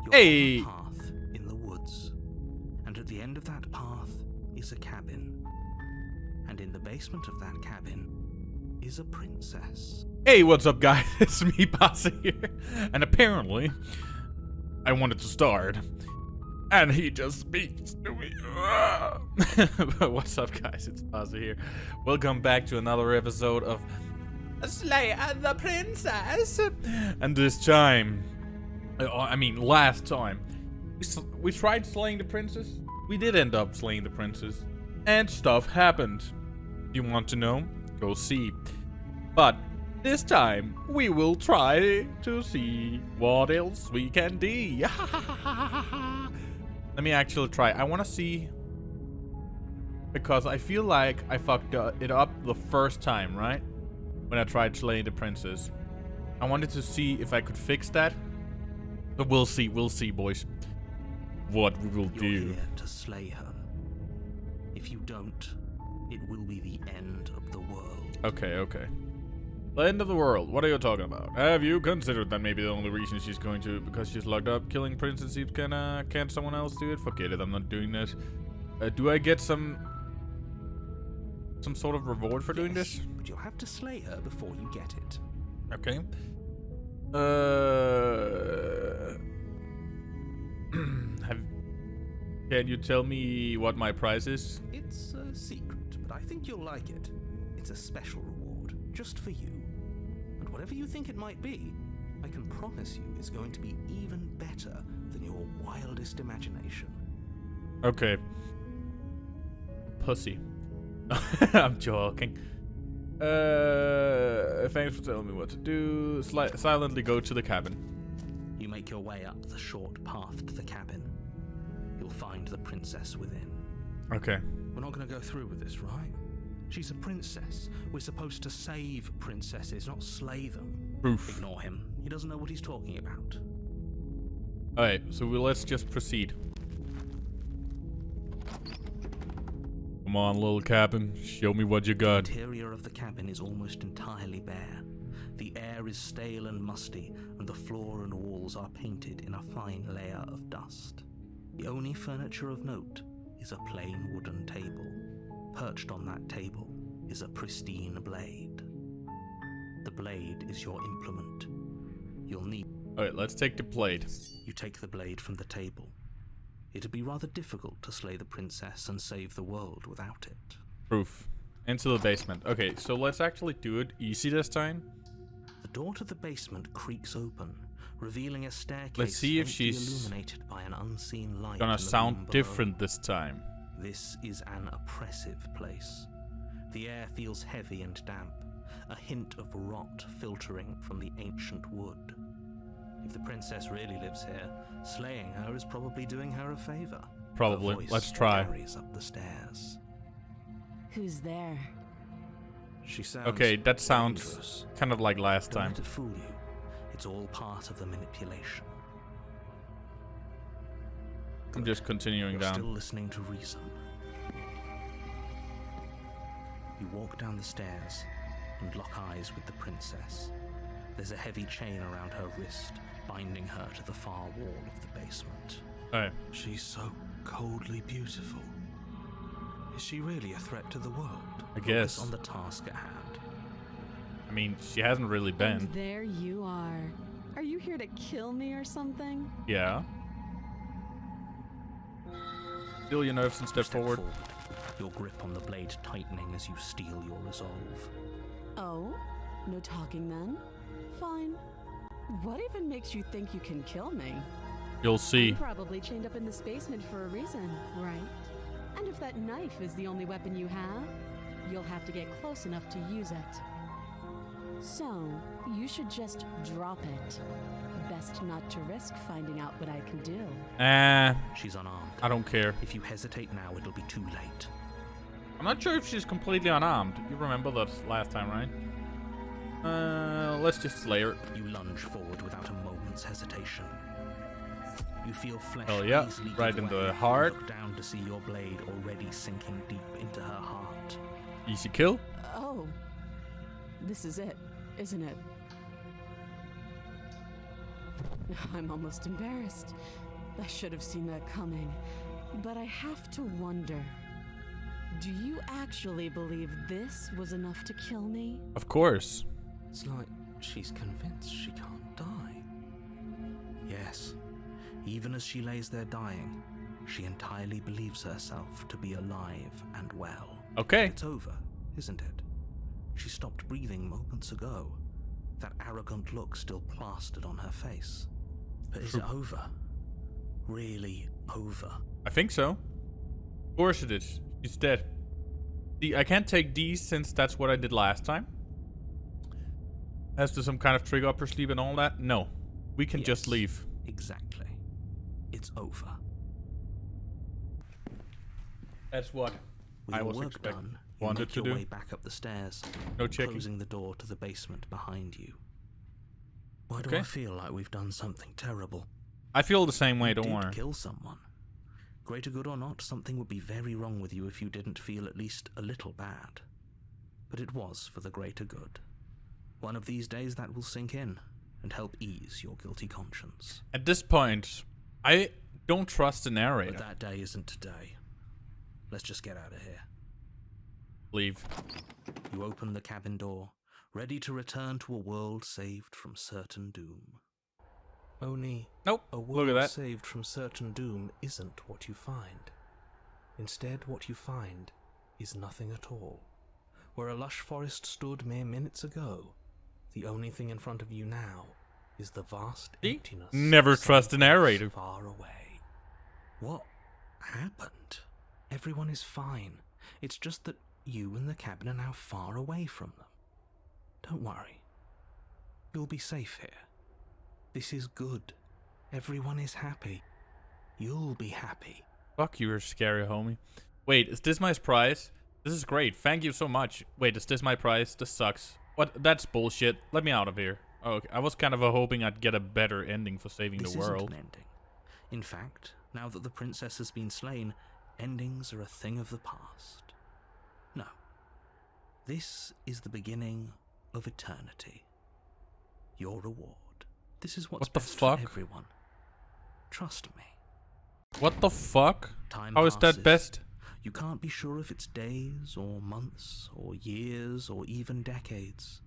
You're on a path in the woods, and at the end of that path is a cabin. And in the basement of that cabin is a princess. Hey, what's up, guys? It's me, Baasse here. And apparently, I wanted to start. And he just speaks to me. But what's up, guys? It's Baasse here. Welcome back to another episode of Slay and the Princess. And this time, last time, we tried slaying the princess. We did end up slaying the princess. And stuff happened. You want to know? Go see. But this time, we will try to see what else we can do. Let me actually try. I want to see, because I feel like I fucked it up the first time, right? When I tried slaying the princess. I wanted to see if I could fix that. But we'll see, boys, what we will do. You're here to slay her. If you don't, it will be the end of the world. Okay. The end of the world. What are you talking about? Have you considered that maybe the only reason she's going to, because she's locked up, killing princesses, can't someone else do it? Forget it, I'm not doing this. Do I get some sort of reward for doing this? But you'll have to slay her before you get it. Okay. Can you tell me what my prize is? It's a secret, but I think you'll like it. It's a special reward, just for you. And whatever you think it might be, I can promise you it's going to be even better than your wildest imagination. Okay. Pussy. I'm joking. Thanks for telling me what to do. Silently go to the cabin. You make your way up the short path to the cabin. You'll find the princess within. Okay. We're not going to go through with this, right? She's a princess. We're supposed to save princesses, not slay them. Proof. Ignore him. He doesn't know what he's talking about. Alright, so let's just proceed. Come on, little cabin. Show me what you got. The interior of the cabin is almost entirely bare. The air is stale and musty, and the floor and walls are painted in a fine layer of dust. The only furniture of note is a plain wooden table. Perched on that table is a pristine blade. The blade is your implement. You'll need... Alright, let's take the blade. You take the blade from the table. It'd be rather difficult to slay the princess and save the world without it. Proof. Into the basement. Okay, so let's actually do it easy this time. The door to the basement creaks open, revealing a staircase. Let's see if she's illuminated by an unseen light. Gonna sound different this time. This is an oppressive place. The air feels heavy and damp, a hint of rot filtering from the ancient wood. If the princess really lives here, slaying her is probably doing her a favor. Probably. Her voice Let's try. carries up the stairs. Who's there? She sounds Okay, that sounds dangerous. kind of like last Don't time. let it fool you. It's all part of the manipulation. I'm just continuing You're down. still listening to reason. You walk down the stairs and lock eyes with the princess. There's a heavy chain around her wrist, binding her to the far wall of the basement. Alright. She's so coldly beautiful. Is she really a threat to the world? I guess. Focus on the task at hand. I mean, she hasn't really been. And there you are. Are you here to kill me or something? Yeah. Feel your nerves and step forward. Your grip on the blade tightening as you steel your resolve. Oh? No talking then? Fine. What even makes you think you can kill me? You'll see. I'm probably chained up in this basement for a reason, right? And if that knife is the only weapon you have, you'll have to get close enough to use it. So, you should just drop it. Best not to risk finding out what I can do. She's unarmed. I don't care. If you hesitate now, it'll be too late. I'm not sure if she's completely unarmed. You remember that last time, right? Let's just slay her. You lunge forward without a moment's hesitation. You feel flesh yeah, easily right give in way. the heart. You look down to see your blade already sinking deep into her heart. Easy kill. Oh. This is it, isn't it? I'm almost embarrassed. I should have seen that coming. But I have to wonder, do you actually believe this was enough to kill me? Of course. It's like she's convinced she can't die. Yes, even as she lays there dying, she entirely believes herself to be alive and well. Okay. It's over, isn't it? She stopped breathing moments ago. That arrogant look still plastered on her face. But is it over? Really over? I think so. Of course it is. She's dead. See, I can't take these since that's what I did last time. As to some kind of trick up her sleeve and all that? No. We can just leave. Exactly. It's over. That's what With I your was work expecting. done, you Wanted make to your do. way back up the stairs, No checking. closing the door to the basement behind you. Why do Okay. I feel like we've done something terrible? I feel the same way, You don't did worry. kill someone. Greater good or not, something would be very wrong with you if you didn't feel at least a little bad. But it was for the greater good. One of these days that will sink in and help ease your guilty conscience. At this point, I don't trust the narrator. But that day isn't today. Let's just get out of here. Leave. You open the cabin door, ready to return to a world saved from certain doom. Only Nope. a Look world at that. saved from certain doom isn't what you find. Instead, what you find is nothing at all. Where a lush forest stood mere minutes ago, the only thing in front of you now is the vast See? emptiness. Never of trust the someplace narrator. Far away. What happened? Everyone is fine. It's just that you and the cabin are now far away from them. Don't worry. You'll be safe here. This is good. Everyone is happy. You'll be happy. Fuck you, you're scary, homie. Wait, is this my prize? This is great. Thank you so much. Wait, is this my prize? This sucks. What? That's bullshit. Let me out of here. Oh, okay. I was kind of hoping I'd get a better ending for saving This the isn't world. an ending. In fact, now that the princess has been slain, endings are a thing of the past. No. This is the beginning of eternity. Your reward. This is what's What the best fuck? for everyone. Trust me. What the fuck? Time How is passes. that best? You can't be sure if it's days or months or years or even decades.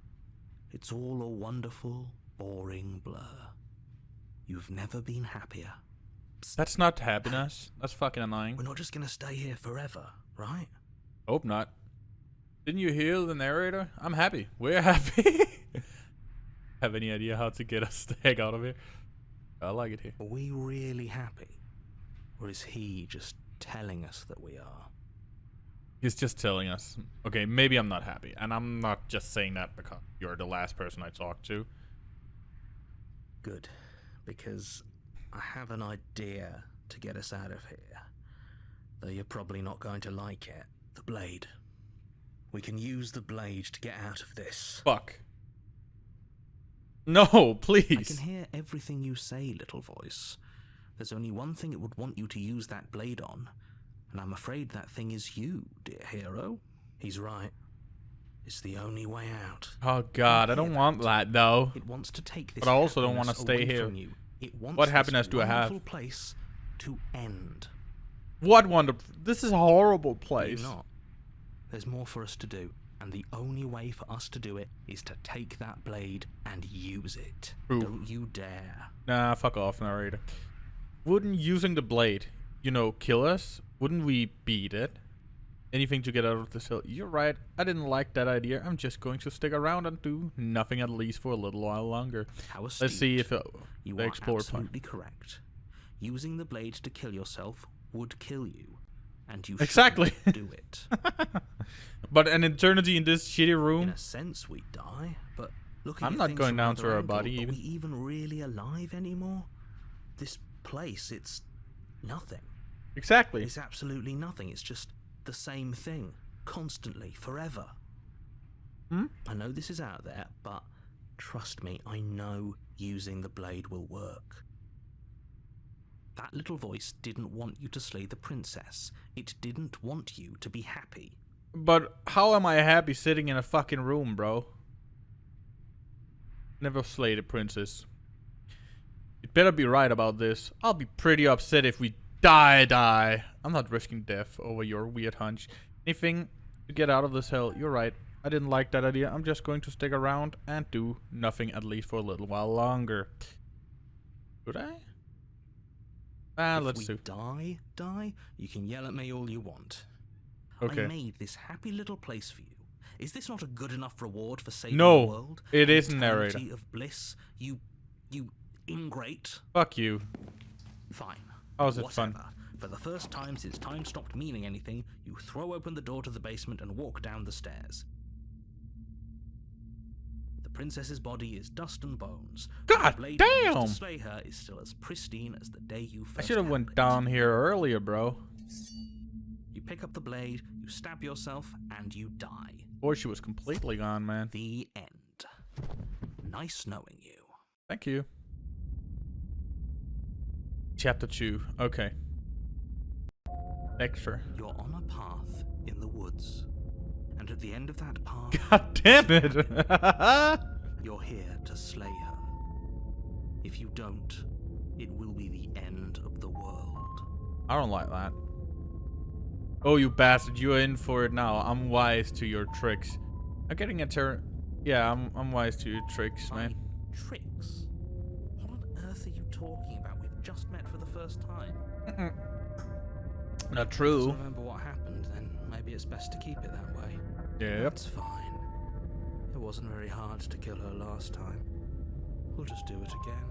It's all a wonderful, boring blur. You've never been happier. That's not happiness. That's fucking annoying. We're not just gonna stay here forever, right? Hope not. Didn't you hear the narrator? I'm happy. We're happy. Have any idea how to get us the heck out of here? I like it here. Are we really happy? Or is he just telling us that we are? He's just telling us. Okay, maybe I'm not happy. And I'm not just saying that because you're the last person I talked to. Good, because I have an idea to get us out of here. Though you're probably not going to like it. The blade. We can use the blade to get out of this. Fuck. No, please. I can hear everything you say, little voice. There's only one thing it would want you to use that blade on, and I'm afraid that thing is you, dear hero. He's right. It's the only way out. Oh god, I don't want that though. It wants to take this But I also don't happiness wanna stay away here. from you. It wants What this happiness do I have? wonderful place to end. What wonder? This is a horrible Do place. you not? There's more for us to do, and the only way for us to do it is to take that blade and use it. True. Don't you dare. Nah, fuck off, narrator. Wouldn't using the blade, kill us? Wouldn't we beat it? Anything to get out of this hill. You're right. I didn't like that idea. I'm just going to stick around and do nothing at least for a little while longer. How astute. Let's see if You the are explorer absolutely correct. Using the blade to kill yourself would kill you, and you Exactly. shouldn't do it. But an eternity in this shitty In room? a sense, we die, but looking I'm at not things going from down to another our angle, body are even. we even really alive anymore? This place, it's nothing. Exactly. It's absolutely nothing. It's just the same thing, constantly, forever. Hmm? I know this is out there, but trust me, I know using the blade will work. That little voice didn't want you to slay the princess. It didn't want you to be happy. But how am I happy sitting in a fucking room, bro? Never slay the princess. It better be right about this. I'll be pretty upset if we die. I'm not risking death over your weird hunch. Anything to get out of this hell. You're right. I didn't like that idea. I'm just going to stick around and do nothing, at least for a little while longer. Should I? Let's do. Die, you can yell at me all you want. Okay. I made this happy little place for you. Is this not a good enough reward for saving No, the world? it An isn't, narrator. eternity of bliss, you ingrate. Fuck you. Fine. How's it Whatever. fun? For the first time since time stopped meaning anything, you throw open the door to the basement and walk down the stairs. The princess's body is dust and bones. God The blade used damn! to slay her is still as pristine as the day you first I should have handled went it. down here earlier, bro. You pick up the blade, you stab yourself, and you die. Boy, she was completely gone, man. The end. Nice knowing you. Thank you. Chapter 2. Okay. Extra. You're on a path in the woods. And at the end of that path, God damn it! you're here to slay her. If you don't, it will be the end of the world. I don't like that. Oh, you bastard! You're in for it now. I'm wise to your tricks. I'm getting a turn. Yeah, I'm wise to your tricks, man. My tricks? What on earth are you talking about? We've just met for the first time. Not I true. remember what happened, then maybe it's best to keep it that way. Yep. That's fine. It wasn't very hard to kill her last time. We'll just do it again.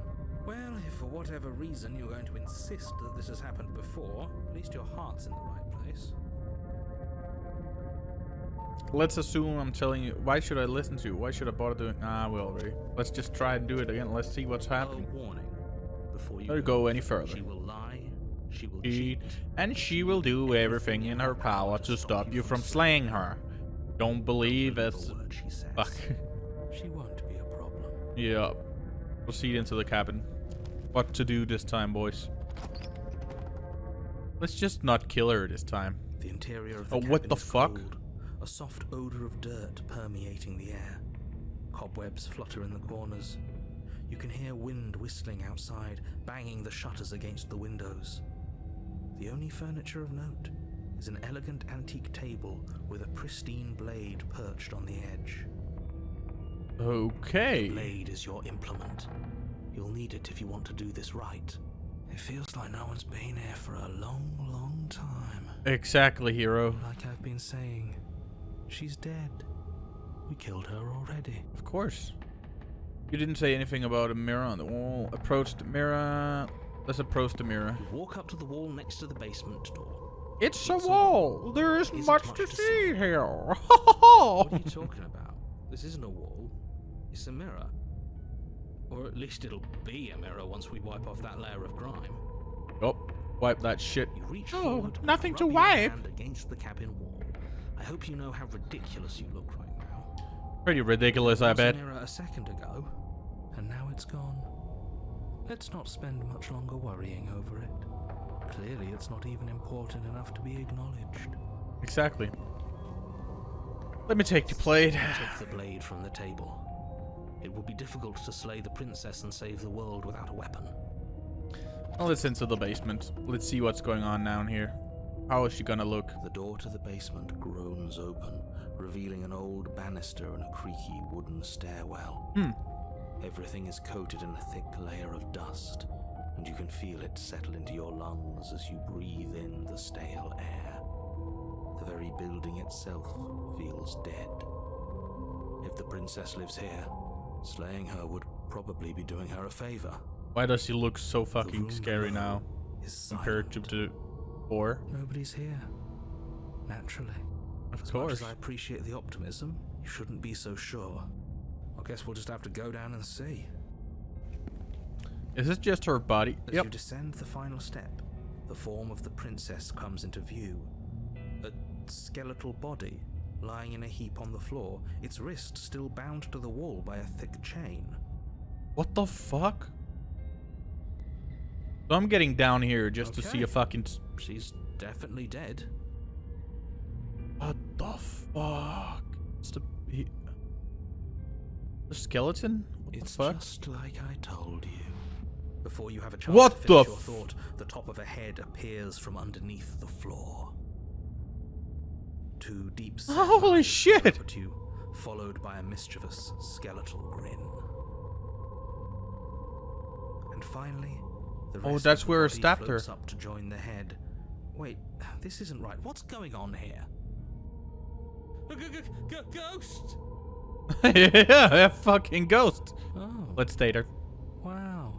Well, if for whatever reason you're going to insist that this has happened before, at least your heart's in the right place. Let's assume I'm telling you. Why should I listen to you? Why should I bother doing? Ah, we already. Let's just try and do it again. Let's see what's happening. A warning. Before you Don't go any further. She will lie. She will Cheat, cheat. and she will do everything in her power to stop you from slaying her. Don't believe Don't it. believe a word she says. Fuck. She won't be a problem. Yeah. Proceed into the cabin. What to do this time, boys? Let's just not kill her this time. The interior of the Oh, what cabin the is fuck? cold, a soft odor of dirt permeating the air. Cobwebs flutter in the corners. You can hear wind whistling outside, banging the shutters against the windows. The only furniture of note is an elegant antique table with a pristine blade perched on the edge. Okay. The blade is your implement. You'll need it if you want to do this right. It feels like no one's been here for a long, long time. Exactly, hero. Like I've been saying, she's dead. We killed her already. Of course. You didn't say anything about a mirror on the wall. Approach the mirror. Let's approach the mirror. You walk up to the wall next to the basement door. It's a wall. There isn't much to see see. here. What are you talking about? This isn't a wall. It's a mirror. Or at least it'll be a mirror once we wipe off that layer of grime. Oh, wipe that shit. You reach Oh, forward, nothing rub to your wipe. hand against the cabin wall. I hope you know how ridiculous you look right now. Pretty ridiculous, I There was a bet. mirror a second ago, and now it's gone. Let's not spend much longer worrying over it. Clearly, it's not even important enough to be acknowledged. Exactly. Let me take the blade. Take the blade from the table. It will be difficult to slay the princess and save the world without a weapon. Well, let's into the basement. Let's see what's going on down here. How is she gonna look? The door to the basement groans open, revealing an old banister and a creaky wooden stairwell. Everything is coated in a thick layer of dust, and you can feel it settle into your lungs as you breathe in the stale air. The very building itself feels dead. If the princess lives here, slaying her would probably be doing her a favor. Why does she look so The fucking room scary below now is compared to silent. before? Nobody's here. Naturally. Of As course. much as I appreciate the optimism, you shouldn't be so sure. I guess we'll just have to go down and see. Is this just her body? As Yep. you descend the final step, the form of the princess comes into view. A skeletal body lying in a heap on the floor, its wrist still bound to the wall by a thick chain. What the fuck? So I'm getting down here just to see a Okay. fucking... She's definitely dead. What the fuck? It's the skeleton? What It's the fuck? just like I told you. Before you have a chance What to finish the your thought, the top of a head appears from underneath the floor. Two deep Holy eyes shit! stare up at you, followed by a mischievous skeletal grin. And finally, the rest that's of the where it body stabbed her. floats up to join the head. Wait, this isn't right. What's going on here? Ghost! Yeah, a fucking ghost. Oh, Let's date her. wow.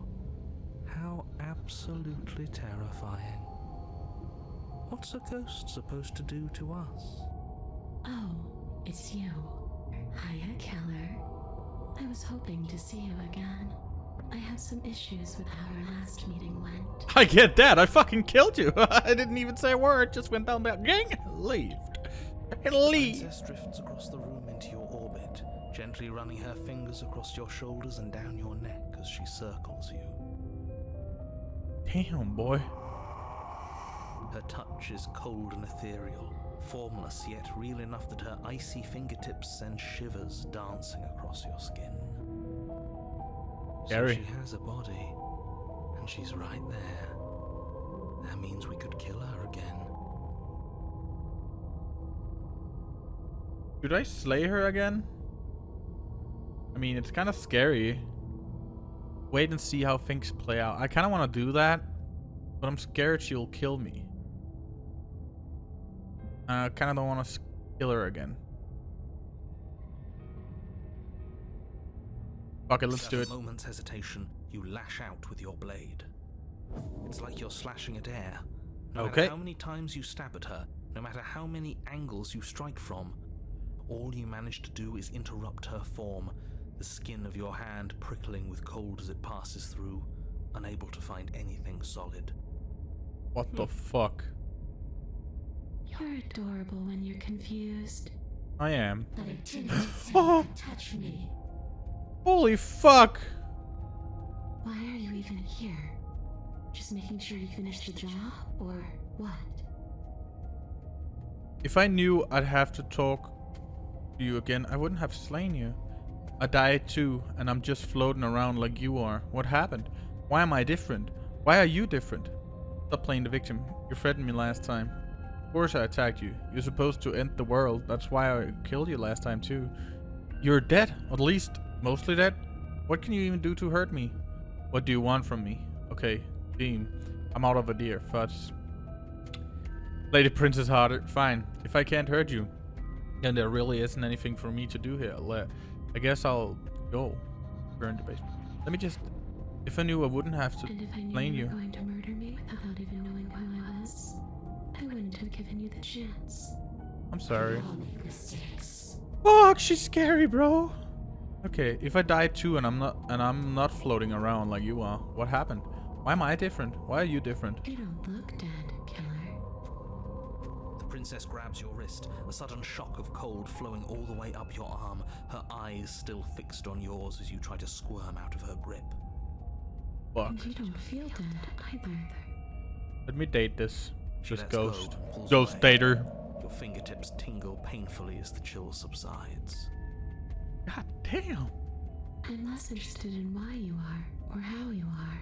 How absolutely terrifying. What's a ghost supposed to do to us? Oh, it's you. Hiya, Keller. I was hoping to see you again. I have some issues with how our last meeting went. I get that. I fucking killed you. I didn't even say a word. Just went down that gang. Leave. And leave. Princess drifts across the room into your orbit, gently running her fingers across your shoulders and down your neck as she circles you. Damn, boy. Her touch is cold and ethereal, formless yet real enough that her icy fingertips send shivers dancing across your skin. So Scary. she has a body, and she's right there. That means we could kill her again. Should I slay her again? I mean, it's kind of scary. Wait and see how things play out. I kind of want to do that, but I'm scared she'll kill me. I kind of don't want to kill her again. Fuck it, let's do it. Without a moment's hesitation, you lash out with your blade. It's like you're slashing at air. No Okay. matter how many times you stab at her, no matter how many angles you strike from, all you manage to do is interrupt her form, the skin of your hand prickling with cold as it passes through, unable to find anything solid. What the fuck? You're adorable when you're confused. I am. But I didn't say Oh. touch me. Holy fuck! Why are you even here? Just making sure you finish the job, or what? If I knew I'd have to talk to you again, I wouldn't have slain you. I died too, and I'm just floating around like you are. What happened? Why am I different? Why are you different? Stop playing the victim. You threatened me last time. Of course I attacked you. You're supposed to end the world. That's why I killed you last time too. You're dead, or at least mostly dead. What can you even do to hurt me? What do you want from me? Okay, Beam. I'm out of idea. Fudge. Lady Princess Harder. Fine. If I can't hurt you, then there really isn't anything for me to do here. I guess I'll go. Burn the basement. Let me just... If I knew I wouldn't have to And if I knew blame you you. were going to murder me without even knowing who I was, I wouldn't have given you the chance. I'm sorry. We all make mistakes. Fuck, she's scary, bro. Okay, if I die too and I'm not floating around like you are, what happened? Why am I different? Why are you different? You don't look dead, Killer. The princess grabs your wrist, a sudden shock of cold flowing all the way up your arm, her eyes still fixed on yours as you try to squirm out of her grip. Fuck. And you don't feel dead either. Let me date this. She This lets go ghost. and pulls Ghost away. dater. Your fingertips tingle painfully as the chill subsides. God damn. I'm less interested in why you are, or how you are,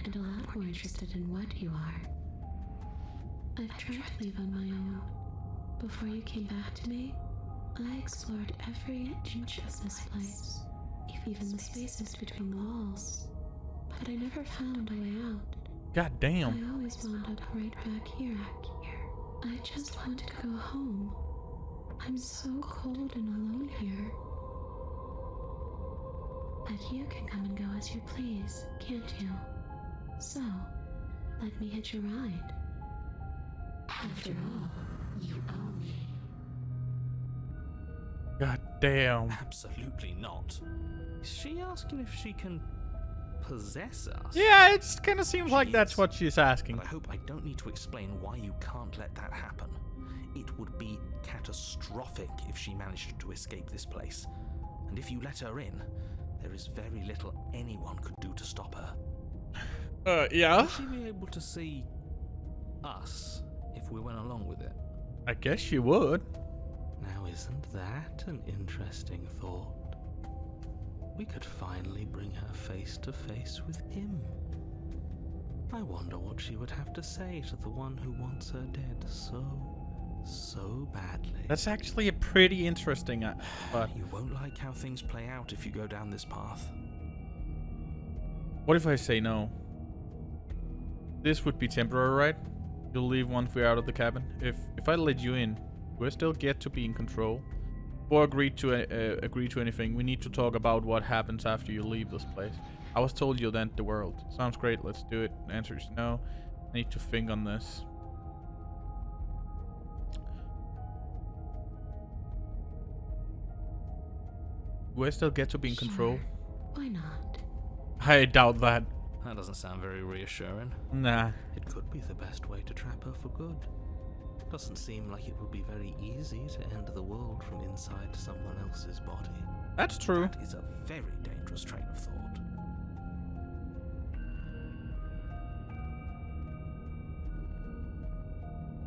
and a lot more interested in what you are. I've tried to leave on my own. Before you came back to me, I explored every inch of this place, even the spaces between the walls. But I never found a way out. God damn. I always wound up right back here. I just want to go home. I'm so cold and alone here. But you can come and go as you please, can't you? So, let me hitch a ride. After all, you owe me. God damn. Absolutely not. Is she asking if she can possess us? Yeah, it kind of seems like She that's is. what she's asking. And I hope I don't need to explain why you can't let that happen. It would be catastrophic if she managed to escape this place. And if you let her in, there is very little anyone could do to stop her. Yeah. Would she be able to see us if we went along with it? I guess she would. Now, isn't that an interesting thought? We could finally bring her face to face with him. I wonder what she would have to say to the one who wants her dead so badly. That's actually a pretty interesting. But You won't like how things play out if you go down this path. what if I say no? This would be temporary, right? You'll leave once we're out of the cabin. If I let you in, do I still get to be in control? Or agree to anything? We need to talk about what happens after you leave this place. I was told you'll end the world. Sounds great. Let's do it. The answer is no. I need to think on this. Do I still get to be in control? Sure. Why not? I doubt that. That doesn't sound very reassuring. Nah. It could be the best way to trap her for good. Doesn't seem like it would be very easy to end the world from inside someone else's body. That's true. That is a very dangerous train of thought.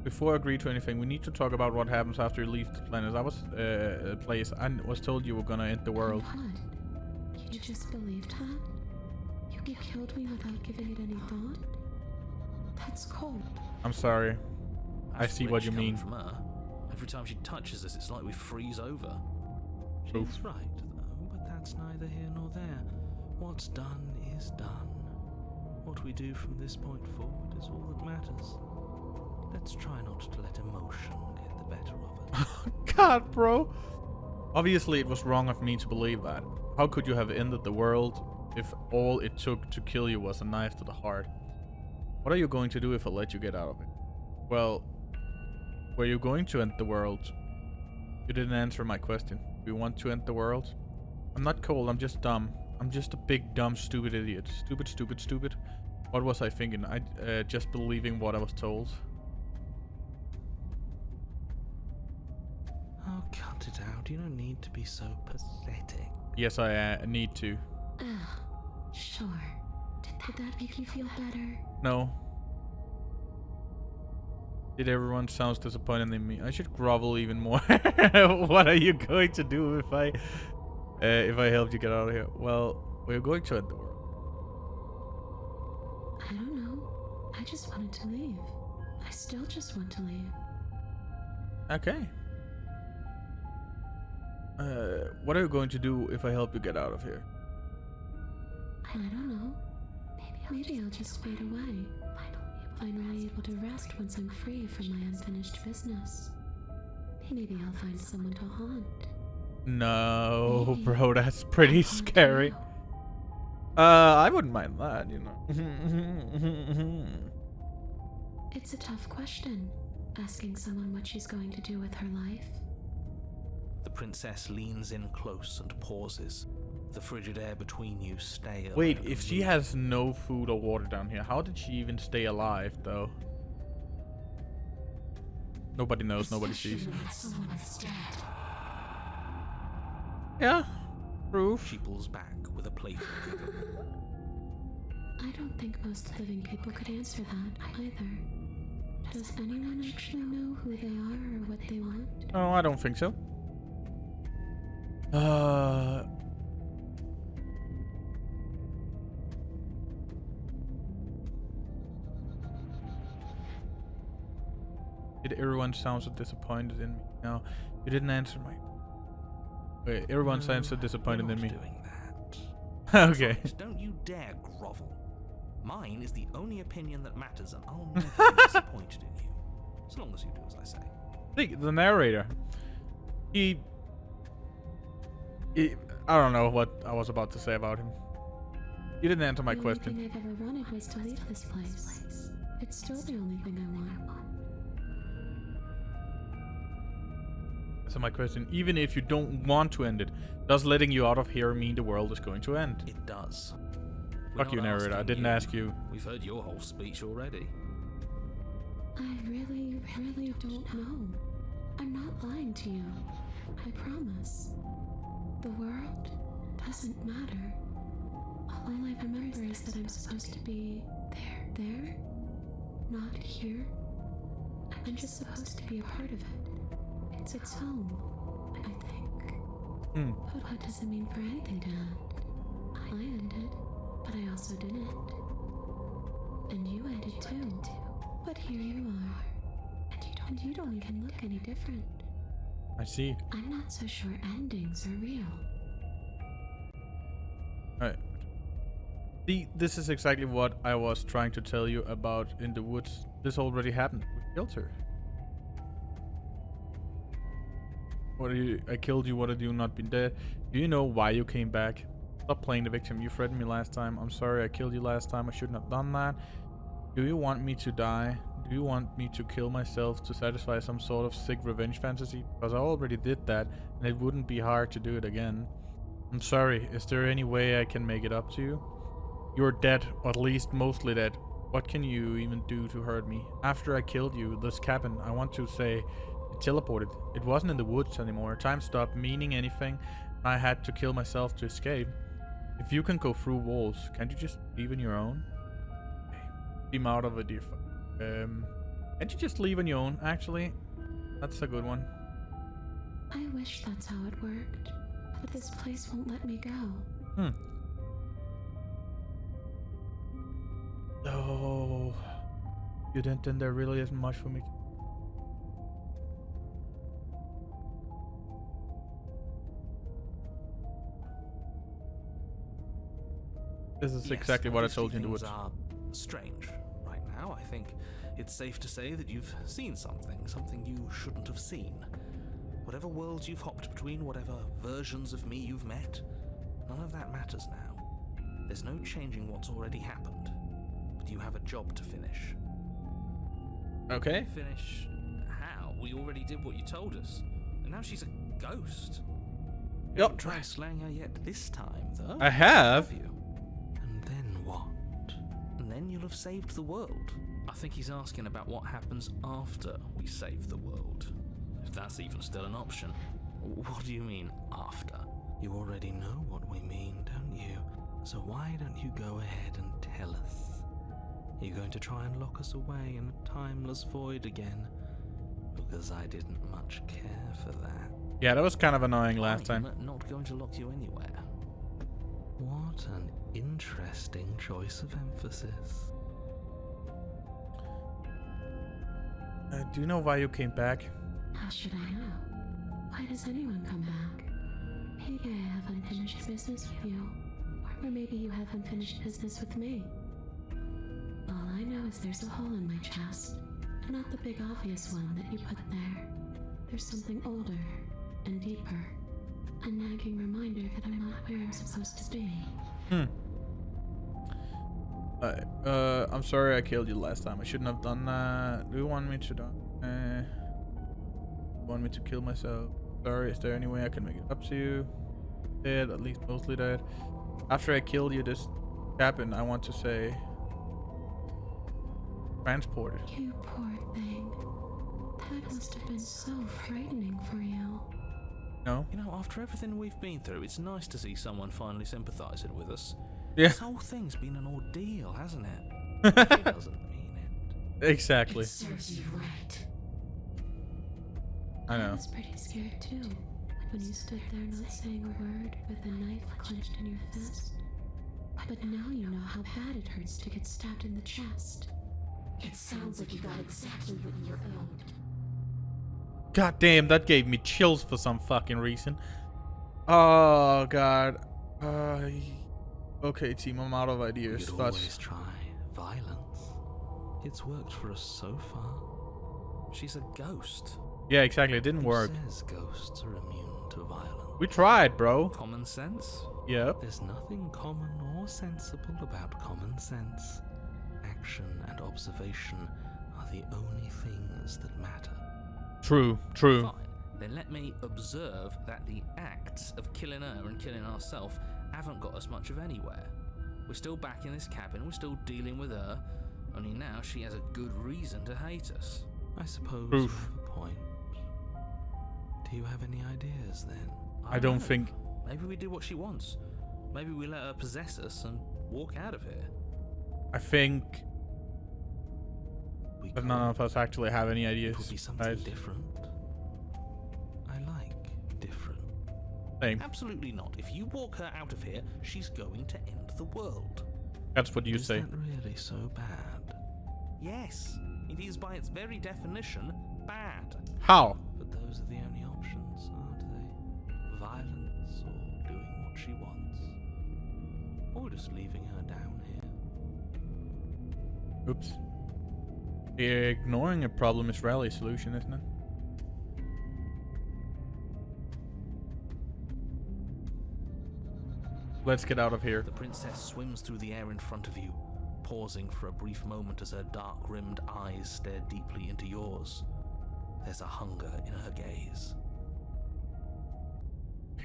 Before I agree to anything, we need to talk about what happens after you leave the planet. I was told you were gonna end the world. What? You just believed that? You killed me without giving it any thought? That's cold. I'm sorry. I That's see what rich you coming mean. From her. Every time she touches us, it's like we freeze over. Oof. She's right, though, but that's neither here nor there. What's done is done. What we do from this point forward is all that matters. Let's try not to let emotion get the better of it. God, bro. Obviously, it was wrong of me to believe that. How could you have ended the world if all it took to kill you was a knife to the heart? What are you going to do if I let you get out of it? Well, were you going to end the world? You didn't answer my question. Do you want to end the world? I'm not cold, I'm just dumb. I'm just a big, dumb, stupid idiot. Stupid, stupid, stupid. What was I thinking? Just believing what I was told. Oh, cut it out. You don't need to be so pathetic. Yes, I need to. Sure. Did that make you feel better? No. Did everyone sounds disappointed in me? I should grovel even more. What are you going to do if I help you get out of here? Well, we're going to end the world. I don't know. I just wanted to leave. I still just want to leave. Okay. What are you going to do if I help you get out of here? I don't know. Maybe I'll just fade away. Finally able to rest once I'm free from my unfinished business. Maybe I'll find someone to haunt. No, Maybe bro, that's pretty I'll haunt scary. you. I wouldn't mind that, you know. It's a tough question, asking someone what she's going to do with her life. The princess leans in close and pauses. The frigid air between you stale. Wait, and if she unmoving. has no food or water down here, how did she even stay alive, though? Nobody knows, nobody sees. Especially when someone is dead. Yeah, proof. She pulls back with a playful giggle. I don't think most living people could answer that either. Does anyone actually know who they are or what they want? No, I don't think so. Did everyone sound so disappointed in me? No, you didn't answer my... Wait, everyone sounds so disappointed we're in not me. doing that. Okay. Besides, don't you dare grovel. Mine is the only opinion that matters, and I'll never be disappointed in you. As long as you do as I say. The narrator. He... I don't know what I was about to say about him. You didn't answer my question. The only thing I've ever wanted was to leave this place. It's still the only thing I want. So my question, even if you don't want to end it, does letting you out of here mean the world is going to end? It does. We're Fuck you, not narrator. I asking didn't ask you. We've heard your whole speech already. I really don't know. I'm not lying to you. I promise. The world doesn't matter. All I remember is that I'm supposed to be there, not here. I'm just supposed to be a part of it. It's home, I think. But what does it mean for anything to end? I ended, but I also didn't. And you waited too. But here you are. And you don't even look any different. I see. I'm not so sure endings are real. Alright. See, this is exactly what I was trying to tell you about in the woods. This already happened. We killed her. I killed you, what had you not been dead? Do you know why you came back? Stop playing the victim. You threatened me last time. I'm sorry I killed you last time. I shouldn't have done that. Do you want me to die? Do you want me to kill myself to satisfy some sort of sick revenge fantasy? Because I already did that, and it wouldn't be hard to do it again. I'm sorry. Is there any way I can make it up to you? You're dead, or at least mostly dead. What can you even do to hurt me? After I killed you, this cabin, I want to say, it teleported. It wasn't in the woods anymore. Time stopped meaning anything. I had to kill myself to escape. If you can go through walls, can't you just leave on your own? Beam out of it, dear. Can't you just leave on your own, actually? That's a good one. I wish that's how it worked. But this place won't let me go. Oh, you didn't think there really isn't much for me. This is exactly what I told you in the woods. Are strange right now. I think it's safe to say that you've seen something you shouldn't have seen. Whatever worlds you've hopped between, whatever versions of me you've met, none of that matters now. There's no changing what's already happened. But you have a job to finish. Okay. Finish how? We already did what you told us. And now she's a ghost. You haven't tried slaying her yet this time, though. I have. You? And then what? And then you'll have saved the world. I think he's asking about what happens after we save the world. If that's even still an option. What do you mean, after? You already know what we mean, don't you? So why don't you go ahead and tell us? You're going to try and lock us away in a timeless void again? Because I didn't much care for that. Yeah, that was kind of annoying last time. I'm not going to lock you anywhere. What an interesting choice of emphasis. Do you know why you came back? How should I know? Why does anyone come back? Maybe I have unfinished business with you. Or maybe you have unfinished business with me. All I know is there's a hole in my chest. And not the big obvious one that you put there. There's something older and deeper. A nagging reminder that I'm not where I'm supposed to be. I'm sorry I killed you last time. I shouldn't have done that. Do you want me to die? Want me to kill myself? Sorry, is there any way I can make it up to you? Dead, at least mostly dead. After I killed you, this cabin, I want to say, transported. You poor thing. That must have been so frightening for you. No? You know, after everything we've been through, it's nice to see someone finally sympathizing with us. Yeah. This whole thing's been an ordeal, hasn't it? She doesn't mean it. Exactly. It serves you right. I know. I was pretty scared too, when you stood there not saying a word with a knife clenched in your fist. But now you know how bad it hurts to get stabbed in the chest. It sounds like you got exactly what you owed. God damn, that gave me chills for some fucking reason. Oh god. Okay, team, I'm out of ideas. We could always try violence. It's worked for us so far. She's a ghost. Yeah, exactly. It didn't work. Who says ghosts are immune to violence? We tried, bro. Common sense? Yep. There's nothing common or sensible about common sense. Action and observation are the only things that matter. True, true. Fine. Then let me observe that the acts of killing her and killing ourselves haven't got us much of anywhere. We're still back in this cabin, we're still dealing with her, only now she has a good reason to hate us. I suppose you have a point. Do you have any ideas then? I don't think... Maybe we do what she wants. Maybe we let her possess us and walk out of here. I think that none of us actually have any ideas. It would be something different. I like different. Same. Absolutely not. If you walk her out of here, she's going to end the world. That's what you Is say. that really so bad? Yes, it is by its very definition bad. How? But those are the only options, aren't they? Violence or doing what she wants. Or just leaving her down here. Oops. Ignoring a problem is rarely a solution, isn't it? Let's get out of here. The princess swims through the air in front of you, pausing for a brief moment as her dark-rimmed eyes stare deeply into yours. There's a hunger in her gaze.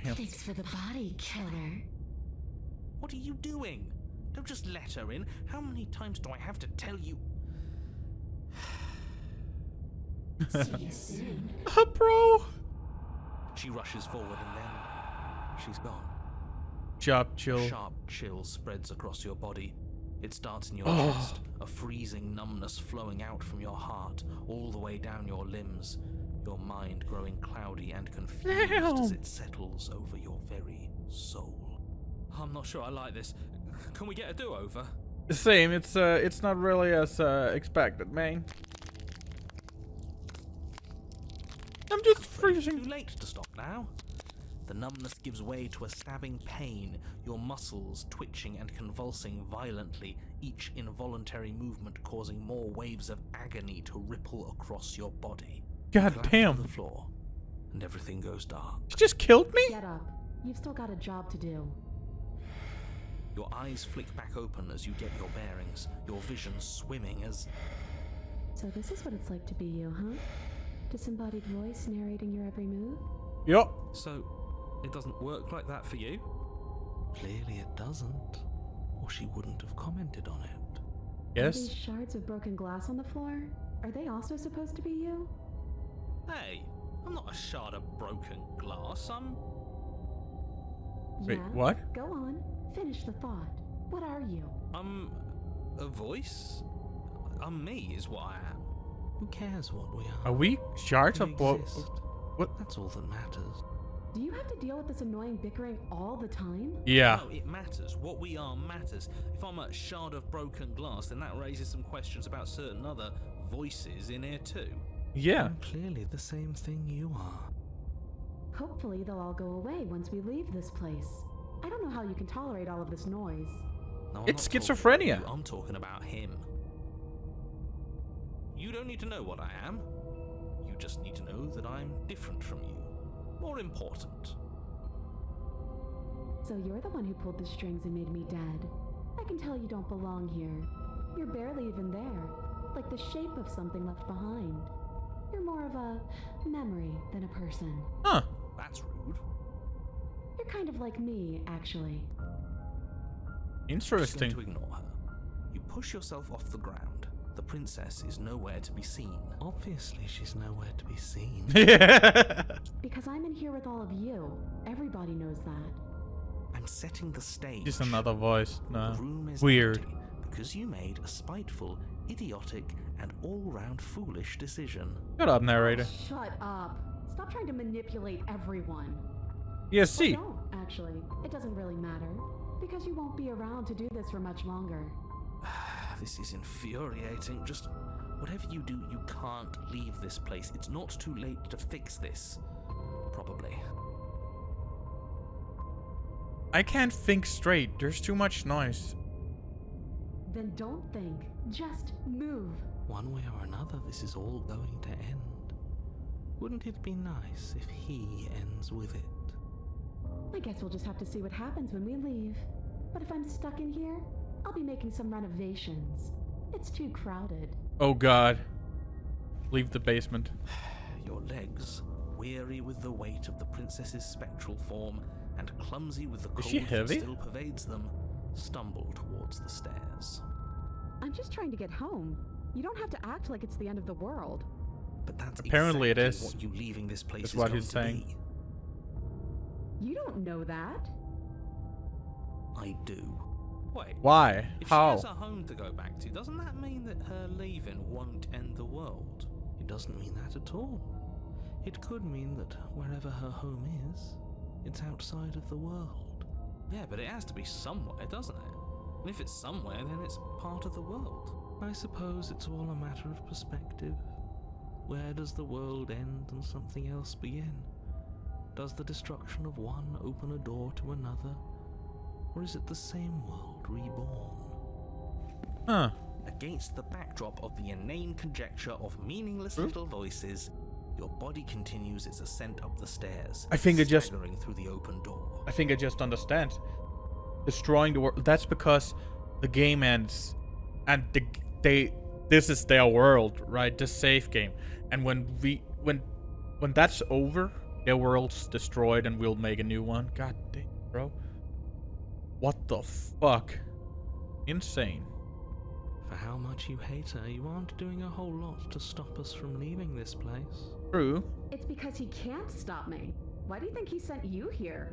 Yep. Thanks for the body, killer. What are you doing? Don't just let her in. How many times do I have to tell you? See you soon. Bro. She rushes forward and then she's gone. Job chill. A sharp chill spreads across your body. It starts in your Oh. chest, a freezing numbness flowing out from your heart, all the way down your limbs, your mind growing cloudy and confused as it settles over your very soul. I'm not sure I like this. Can we get a do-over? Same. It's not really as expected, man. I'm just Too freezing. late to stop now. The numbness gives way to a stabbing pain, your muscles twitching and convulsing violently, each involuntary movement causing more waves of agony to ripple across your body. God Collapse damn. to the floor, and everything goes dark. She just killed me? Get up. You've still got a job to do. Your eyes flick back open as you get your bearings, your vision swimming as... So this is what it's like to be you, huh? Disembodied voice narrating your every move? Yup. So, it doesn't work like that for you? Clearly it doesn't, or she wouldn't have commented on it. Yes. These shards of broken glass on the floor, are they also supposed to be you? Hey, I'm not a shard of broken glass, I'm... Wait, Yeah? what? Go on. Finish the thought. What are you? I'm a voice? I'm me is what I am. Who cares what we are? Are we shards We of what? exist. What? That's all that matters. Do you have to deal with this annoying bickering all the time? Yeah. No, it matters. What we are matters. If I'm a shard of broken glass, then that raises some questions about certain other voices in here too. Yeah. I'm clearly the same thing you are. Hopefully they'll all go away once we leave this place. I don't know how you can tolerate all of this noise. No, I'm It's not talking schizophrenia. about you, I'm talking about him. You don't need to know what I am. You just need to know that I'm different from you. More important. So you're the one who pulled the strings and made me dead. I can tell you don't belong here. You're barely even there, like the shape of something left behind. You're more of a memory than a person. Huh. That's rude. You're kind of like me, actually. Just going Interesting. to ignore her. You push yourself off the ground. The princess is nowhere to be seen. Obviously, she's nowhere to be seen. Yeah. Because I'm in here with all of you. Everybody knows that. I'm setting the stage. Just another voice. The No. room is Weird. empty because you made a spiteful, idiotic, and all-round foolish decision. Shut up, narrator. Shut up. Stop trying to manipulate everyone. Yeah, Or see. don't, actually. It doesn't really matter. Because you won't be around to do this for much longer. This is infuriating. Just whatever you do, you can't leave this place. It's not too late to fix this. Probably. I can't think straight. There's too much noise. Then don't think. Just move. One way or another, this is all going to end. Wouldn't it be nice if he ends with it? I guess we'll just have to see what happens when we leave. But if I'm stuck in here, I'll be making some renovations. It's too crowded. Oh god. Leave the basement. Your legs, weary with the weight of the princess's spectral form and clumsy with the Is cold she that heavy? still pervades them, stumble towards the stairs. I'm just trying to get home. You don't have to act like it's the end of the world. But that's Apparently it exactly is. what you leaving this place That's is what going he's to saying. be. You don't know that. I do. Wait. Why? If How? she has a home to go back to, doesn't that mean that her leaving won't end the world? It doesn't mean that at all. It could mean that wherever her home is, it's outside of the world. Yeah, but it has to be somewhere, doesn't it? And if it's somewhere, then it's part of the world. I suppose it's all a matter of perspective. Where does the world end and something else begin? Does the destruction of one open a door to another? Or is it the same world reborn? Huh. Against the backdrop of the inane conjecture of meaningless little voices, your body continues its ascent up the stairs, staggering through the open door. I think I just understand. Destroying the world. That's because the game ends, and this is their world, right? The save game. And when that's over, their world's destroyed, and we'll make a new one. God damn, bro. What the fuck? Insane. For how much you hate her, you aren't doing a whole lot to stop us from leaving this place. True. It's because he can't stop me. Why do you think he sent you here?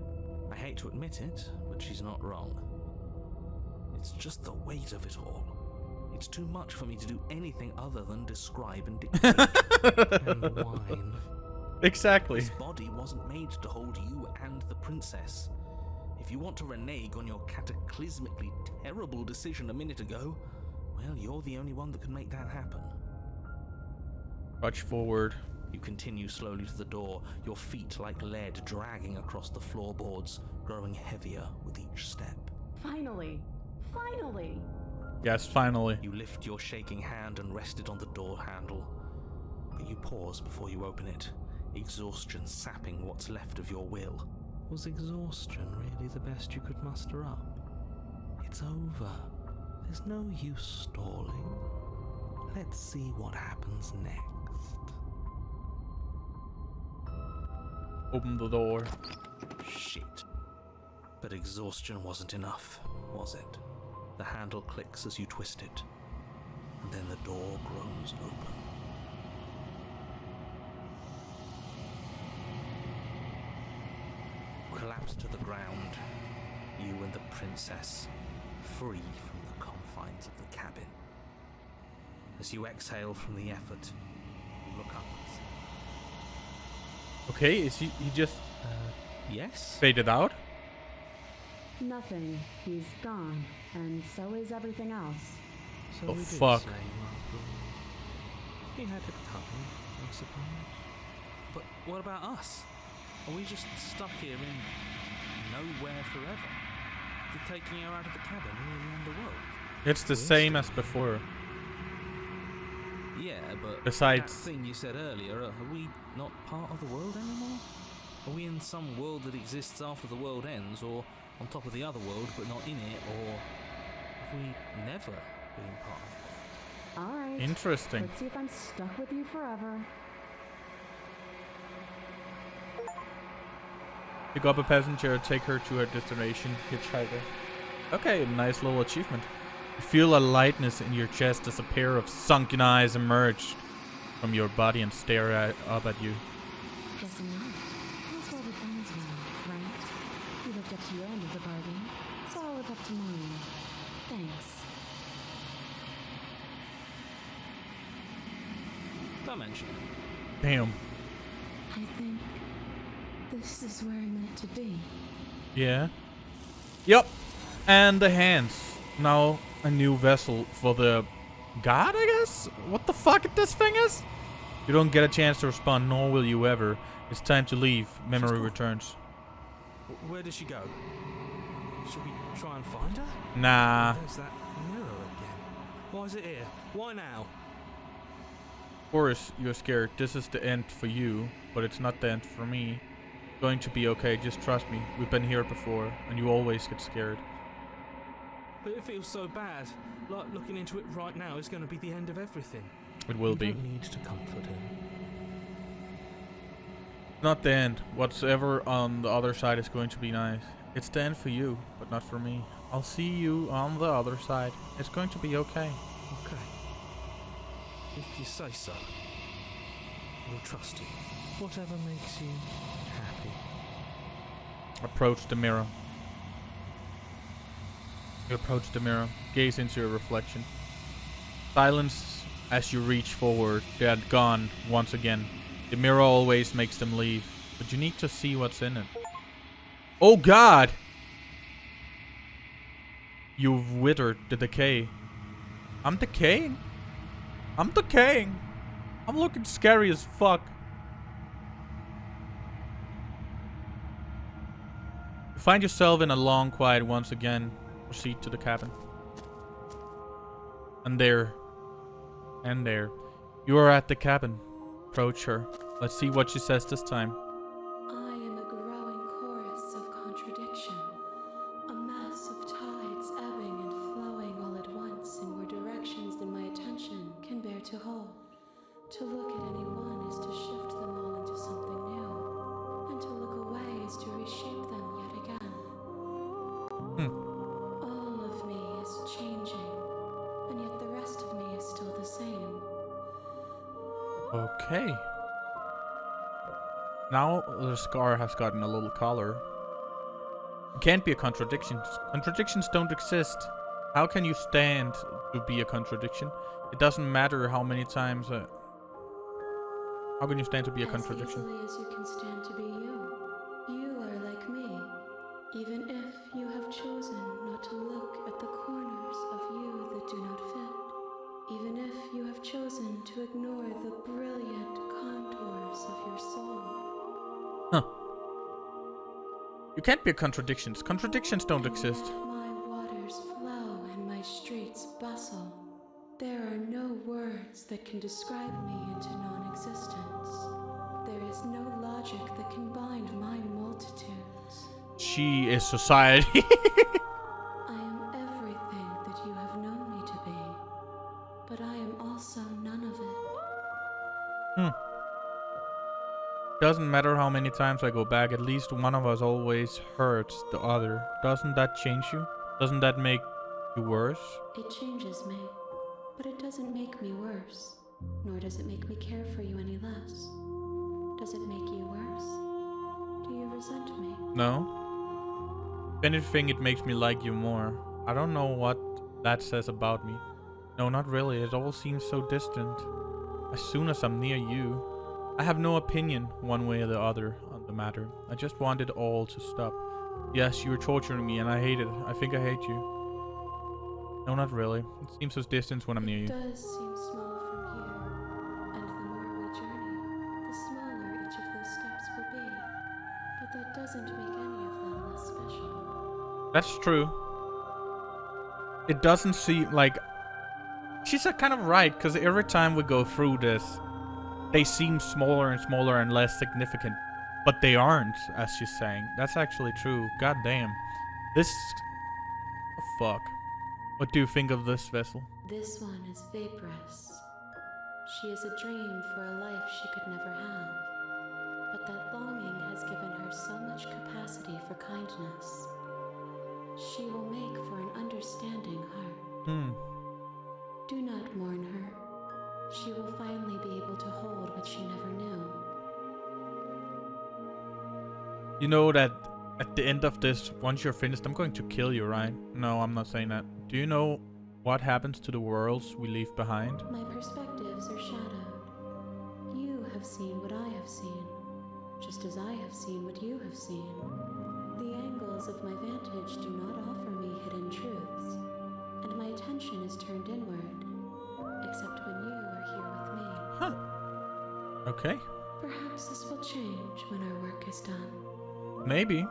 I hate to admit it, but she's not wrong. It's just the weight of it all. It's too much for me to do anything other than describe and dictate. And whine. Exactly. This body wasn't made to hold you and the princess. If you want to renege on your cataclysmically terrible decision a minute ago, well, you're the only one that can make that happen. Rush forward. You continue slowly to the door, your feet like lead dragging across the floorboards, growing heavier with each step. Finally! Finally! Yes, finally. You lift your shaking hand and rest it on the door handle. But you pause before you open it, exhaustion sapping what's left of your will. Was exhaustion really the best you could muster up? It's over. There's no use stalling. Let's see what happens next. Open the door. Shit. But exhaustion wasn't enough, was it? The handle clicks as you twist it, and then the door groans open. Collapse to the ground, you and the princess, free from the confines of the cabin. As you exhale from the effort, you look upwards. Okay, is he just Yes? faded out? Nothing. He's gone. And so is everything else. So Oh, we did fuck. say, after all. He had it coming, I suppose. But what about us? Are we just stuck here in nowhere forever? Did taking her out of the cabin really end the world? It's the same as before. Yeah, but Besides- that thing you said earlier, are we not part of the world anymore? Are we in some world that exists after the world ends, or on top of the other world but not in it, or have we never been part of it? Alright. Interesting. Let's see if I'm stuck with you forever. Pick up a passenger, take her to her destination, hitchhiker. Okay, nice little achievement. You feel a lightness in your chest as a pair of sunken eyes emerge from your body and stare up at you. Guessing not. That's where it ends well, right? You lived up to your end of the bargain, so I'll live up to mine. Thanks. Dimension. Damn. I think this is where I'm meant to be. Yeah. Yup. And the hands. Now a new vessel for the god, I guess? What the fuck this thing is? You don't get a chance to respond, nor will you ever. It's time to leave. Memory returns. Where does she go? Should we try and find her? Nah. There's that mirror again. Why is it here? Why now? Of course, you're scared. This is the end for you, but it's not the end for me. It's going to be okay. Just trust me. We've been here before, and you always get scared. But it feels so bad. Like looking into it right now is going to be the end of everything. It will You be. don't need to comfort him. Not the end. Whatever on the other side is going to be nice. It's the end for you, but not for me. I'll see you on the other side. It's going to be okay. Okay. If you say so, we'll trust you. Whatever makes you happy. Approach the mirror. You approach the mirror. Gaze into your reflection. Silence as you reach forward. They are gone once again. The mirror always makes them leave, but you need to see what's in it. Oh God! You've withered the decay. I'm decaying? I'm decaying. I'm looking scary as fuck. You find yourself in a long quiet once again. Proceed to the cabin. And there. You are at the cabin. Approach her. Let's see what she says this time. I am a growing chorus of contradiction, a mass of tides ebbing and flowing all at once in more directions than my attention can bear to hold. To look at any one is to shift them all into something new, and to look away is to reshape them yet again. All of me is changing, and yet the rest of me is still the same. Okay. Now the scar has gotten a little color. It can't be a contradiction. Contradictions don't exist. How can you stand to be a contradiction? It doesn't matter how many times. How can you stand to be a contradiction? As easily as you can stand to be you. You are like me, even if you have chosen not to look at the corners of you that do not fit. Even if you have chosen to ignore the brilliant contours of your soul. Huh. You can't be a contradiction. Contradictions don't exist. Yet my waters flow and my streets bustle. There are no words that can describe me into non-existence. There is no logic that can bind my multitudes. She is society. I am everything that you have known me to be, but I am also none of it. Doesn't matter how many times I go back, at least one of us always hurts the other. Doesn't that change you? Doesn't that make you worse? It changes me, but it doesn't make me worse, nor does it make me care for you any less. Does it make you worse? Do you resent me? No. If anything, it makes me like you more. I don't know what that says about me. No, not really. It all seems so distant. As soon as I'm near you, I have no opinion one way or the other on the matter. I just want it all to stop. Yes, you were torturing me and I hate it. I think I hate you. No, not really. It seems so distant when I'm near you. It does seem small from here, and the more we journey, the smaller each of those steps will be. But that doesn't make any of them less special. That's true. It doesn't seem like... She's kind of right, because every time we go through this, they seem smaller and smaller and less significant. But they aren't, as she's saying. That's actually true. God damn. This... Oh, fuck. What do you think of this vessel? This one is vaporous. She is a dream for a life she could never have. But that longing has given her so much capacity for kindness. She will make for an understanding heart. Do not mourn her. She will finally be able to hold what she never knew. You know that at the end of this, once you're finished, I'm going to kill you, right? No, I'm not saying that. Do you know what happens to the worlds we leave behind? My perspectives are shadowed. You have seen what I have seen, just as I have seen what you have seen. The angles of my vantage do not offer me hidden truths, and my attention is turned inward, except when you are here with me. Huh. Okay. Perhaps this will change when our work is done. Maybe.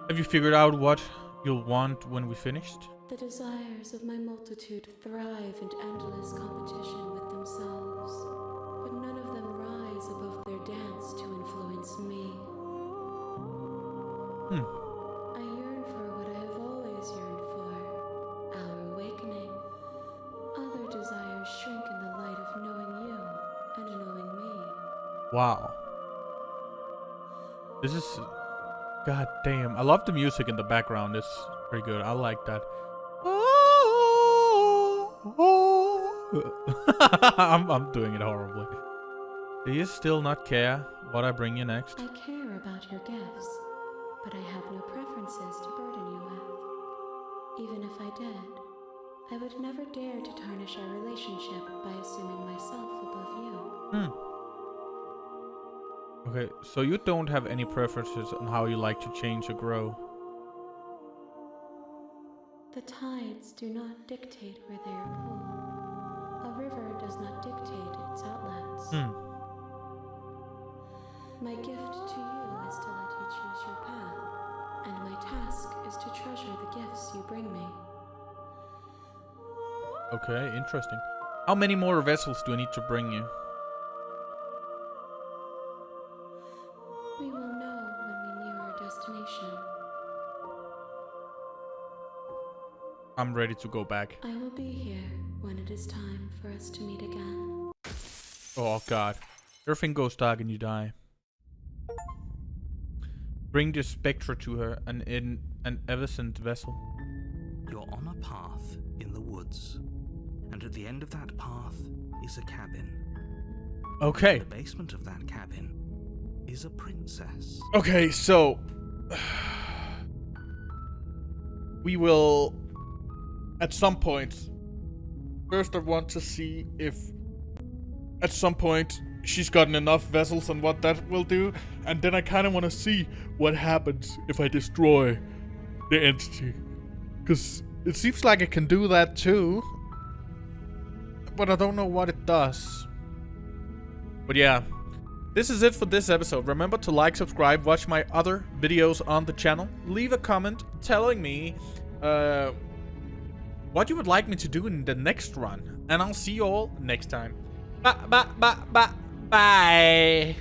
Have you figured out what you'll want when we finished? The desires of my multitude thrive in endless competition with themselves, but none of them rise above their dance to influence me. I yearn for what I have always yearned for, our awakening. Other desires shrink in the light of knowing you and knowing me. Wow. This is... God damn. I love the music in the background. It's pretty good. I like that. I'm doing it horribly. Do you still not care what I bring you next? I care about your gifts, but I have no preferences to burden you with. Even if I did, I would never dare to tarnish our relationship by assuming myself above you. Okay, so you don't have any preferences on how you like to change or grow? The tides do not dictate where they are pulled. A river does not dictate its outlets. My gift to you is to let you choose your path, and my task is to treasure the gifts you bring me. Okay, interesting. How many more vessels do I need to bring you? We will know when we near our destination. I'm ready to go back. I will be here when it is time for us to meet again. Oh god. Everything goes dark and you die. Bring the spectre to her and in an evanescent vessel. You're on a path in the woods, and at the end of that path is a cabin. Okay. In the basement of that cabin is a princess. Okay, so we will at some point. First, I want to see if at some point she's gotten enough vessels and what that will do, and then I kind of want to see what happens if I destroy the entity, because it seems like I can do that too, but I don't know what it does. But yeah, this is it for this episode. Remember to like, subscribe, watch my other videos on the channel, leave a comment telling me what you would like me to do in the next run, and I'll see you all next time. Bye.